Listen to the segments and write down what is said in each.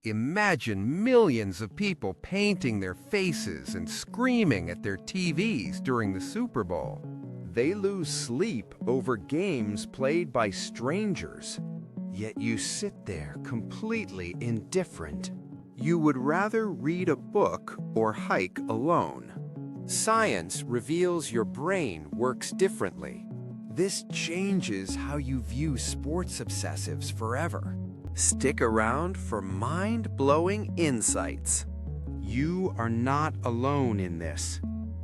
Imagine millions of people painting their faces and screaming at their TVs during the Super Bowl. They lose sleep over games played by strangers. Yet you sit there completely indifferent. You would rather read a book or hike alone. Science reveals your brain works differently. This changes how you view sports obsessives forever. Stick around for mind-blowing insights. You are not alone in this.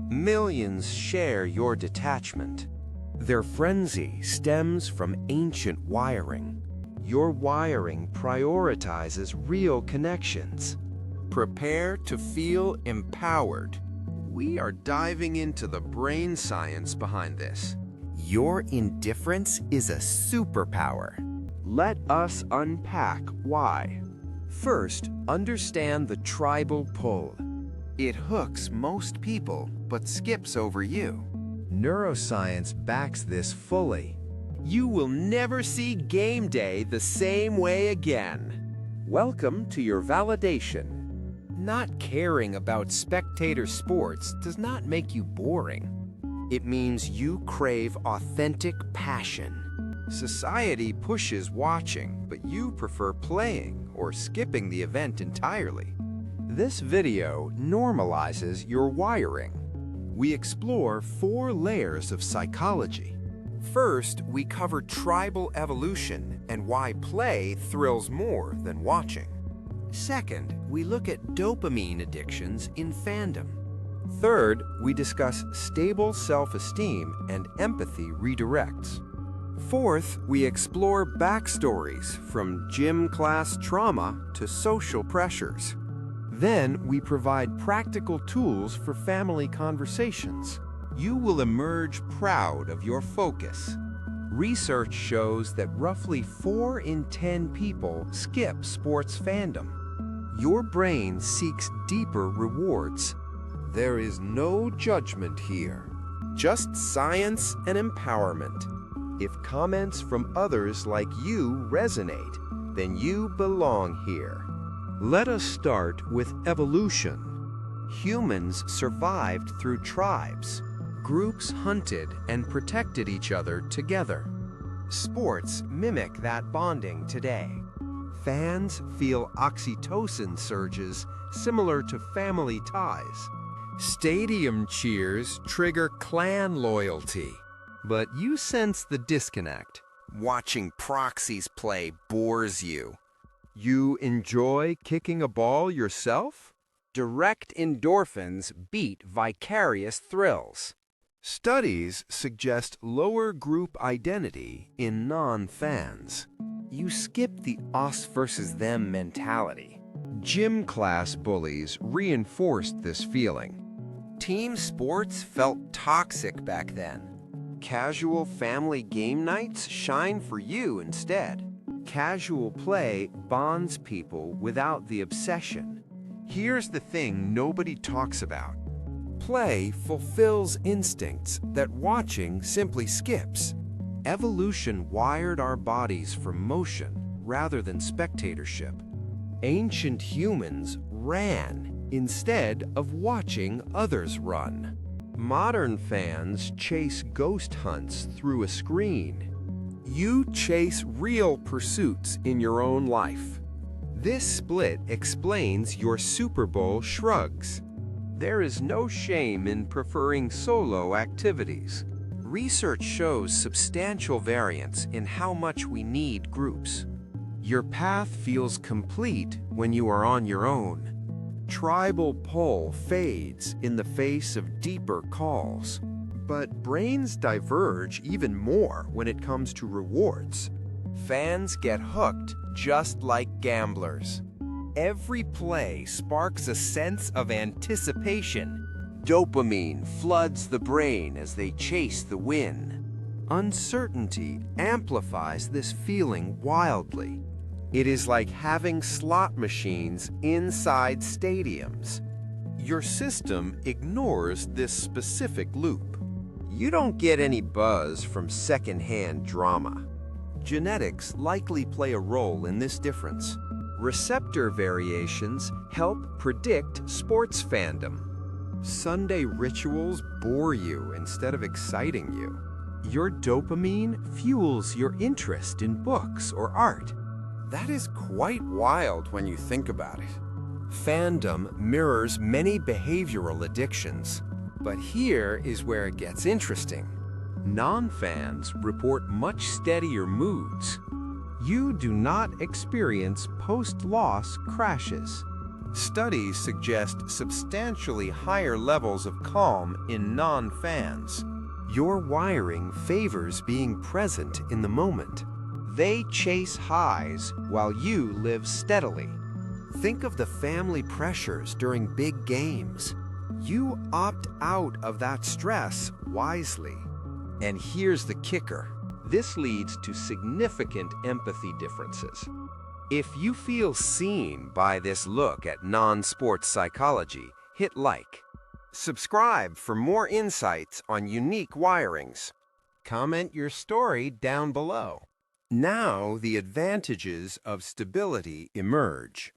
Millions share your detachment. Their frenzy stems from ancient wiring. Your wiring prioritizes real connections. Prepare to feel empowered. We are diving into the brain science behind this. Your indifference is a superpower. Let us unpack why. First, understand the tribal pull. It hooks most people, but skips over you. Neuroscience backs this fully. You will never see game day the same way again. Welcome to your validation. Not caring about spectator sports does not make you boring. It means you crave authentic passion. Society pushes watching, but you prefer playing or skipping the event entirely. This video normalizes your wiring. We explore 4 layers of psychology. First, we cover tribal evolution and why play thrills more than watching. Second, we look at dopamine addictions in fandom. Third, we discuss stable self-esteem and empathy redirects. Fourth, we explore backstories from gym class trauma to social pressures. Then, we provide practical tools for family conversations. You will emerge proud of your focus. Research shows that roughly 4 in 10 people skip sports fandom. Your brain seeks deeper rewards. There is no judgment here, just science and empowerment. If comments from others like you resonate, then you belong here. Let us start with evolution. Humans survived through tribes. Groups hunted and protected each other together. Sports mimic that bonding today. Fans feel oxytocin surges similar to family ties. Stadium cheers trigger clan loyalty. But you sense the disconnect. Watching proxies play bores you. You enjoy kicking a ball yourself? Direct endorphins beat vicarious thrills. Studies suggest lower group identity in non-fans. You skip the us versus them mentality. Gym class bullies reinforced this feeling. Team sports felt toxic back then. Casual family game nights shine for you instead. Casual play bonds people without the obsession. Here's the thing nobody talks about. Play fulfills instincts that watching simply skips. Evolution wired our bodies for motion rather than spectatorship. Ancient humans ran instead of watching others run. Modern fans chase ghost hunts through a screen. You chase real pursuits in your own life. This split explains your Super Bowl shrugs. There is no shame in preferring solo activities. Research shows substantial variance in how much we need groups. Your path feels complete when you are on your own. Tribal pull fades in the face of deeper calls. But brains diverge even more when it comes to rewards. Fans get hooked just like gamblers. Every play sparks a sense of anticipation. Dopamine floods the brain as they chase the win. Uncertainty amplifies this feeling wildly. It is like having slot machines inside stadiums. Your system ignores this specific loop. You don't get any buzz from secondhand drama. Genetics likely play a role in this difference. Receptor variations help predict sports fandom. Sunday rituals bore you instead of exciting you. Your dopamine fuels your interest in books or art. That is quite wild when you think about it. Fandom mirrors many behavioral addictions. But here is where it gets interesting. Non-fans report much steadier moods. You do not experience post-loss crashes. Studies suggest substantially higher levels of calm in non-fans. Your wiring favors being present in the moment. They chase highs while you live steadily. Think of the family pressures during big games. You opt out of that stress wisely. And here's the kicker. This leads to significant empathy differences. If you feel seen by this look at non-sports psychology, hit like. Subscribe for more insights on unique wirings. Comment your story down below. Now the advantages of stability emerge.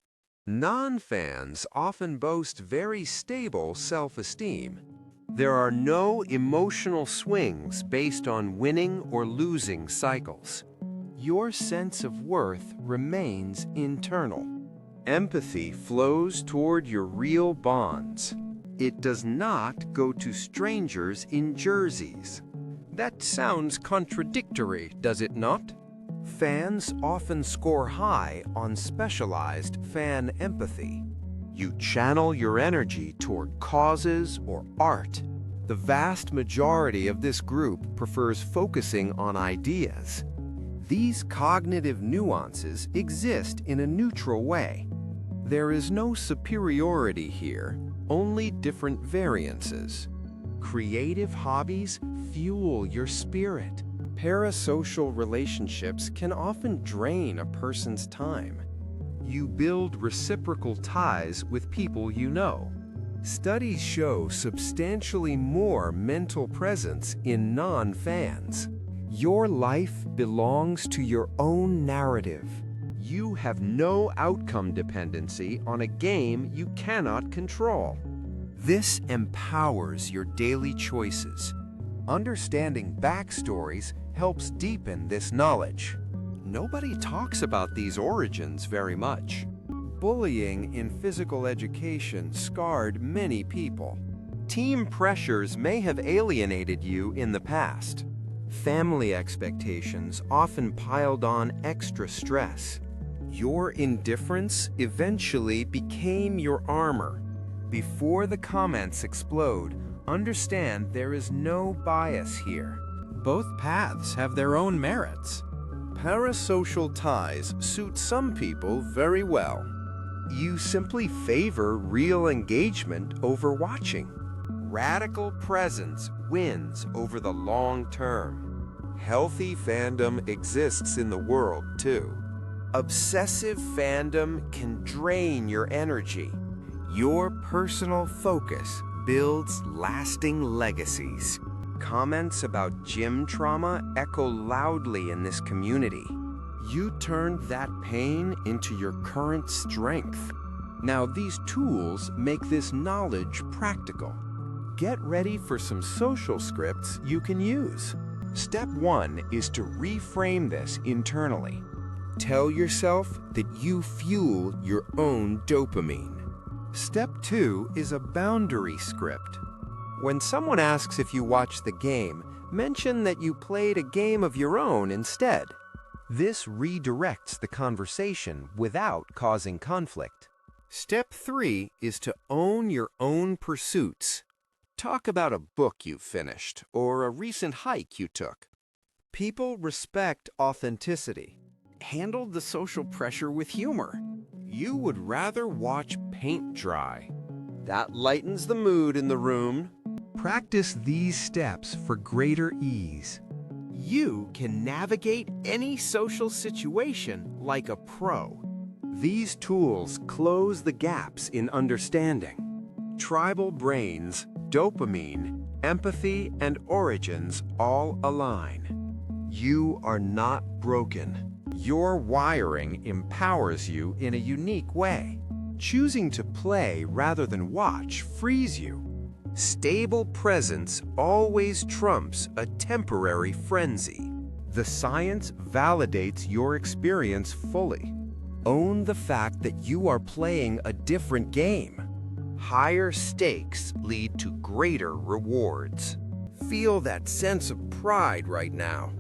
Non-fans often boast very stable self-esteem. There are no emotional swings based on winning or losing cycles. Your sense of worth remains internal. Empathy flows toward your real bonds. It does not go to strangers in jerseys. That sounds contradictory, does it not? Fans often score high on specialized fan empathy. You channel your energy toward causes or art. The vast majority of this group prefers focusing on ideas. These cognitive nuances exist in a neutral way. There is no superiority here, only different variances. Creative hobbies fuel your spirit. Parasocial relationships can often drain a person's time. You build reciprocal ties with people you know. Studies show substantially more mental presence in non-fans. Your life belongs to your own narrative. You have no outcome dependency on a game you cannot control. This empowers your daily choices. Understanding backstories helps deepen this knowledge. Nobody talks about these origins very much. Bullying in physical education scarred many people. Team pressures may have alienated you in the past. Family expectations often piled on extra stress. Your indifference eventually became your armor. Before the comments explode, understand there is no bias here. Both paths have their own merits. Parasocial ties suit some people very well. You simply favor real engagement over watching. Radical presence wins over the long term. Healthy fandom exists in the world too. Obsessive fandom can drain your energy. Your personal focus builds lasting legacies. Comments about gym trauma echo loudly in this community. You turned that pain into your current strength. Now these tools make this knowledge practical. Get ready for some social scripts you can use. Step 1 is to reframe this internally. Tell yourself that you fuel your own dopamine. Step 2 is a boundary script. When someone asks if you watched the game, mention that you played a game of your own instead. This redirects the conversation without causing conflict. Step 3 is to own your own pursuits. Talk about a book you finished or a recent hike you took. People respect authenticity. Handle the social pressure with humor. You would rather watch paint dry. That lightens the mood in the room. Practice these steps for greater ease. You can navigate any social situation like a pro. These tools close the gaps in understanding. Tribal brains, dopamine, empathy, and origins all align. You are not broken. Your wiring empowers you in a unique way. Choosing to play rather than watch frees you. Stable presence always trumps a temporary frenzy. The science validates your experience fully. Own the fact that you are playing a different game. Higher stakes lead to greater rewards. Feel that sense of pride right now.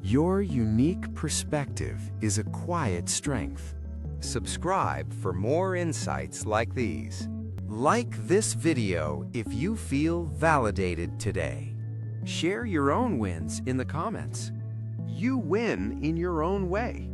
Your unique perspective is a quiet strength. Subscribe for more insights like these. Like this video if you feel validated today. Share your own wins in the comments. You win in your own way.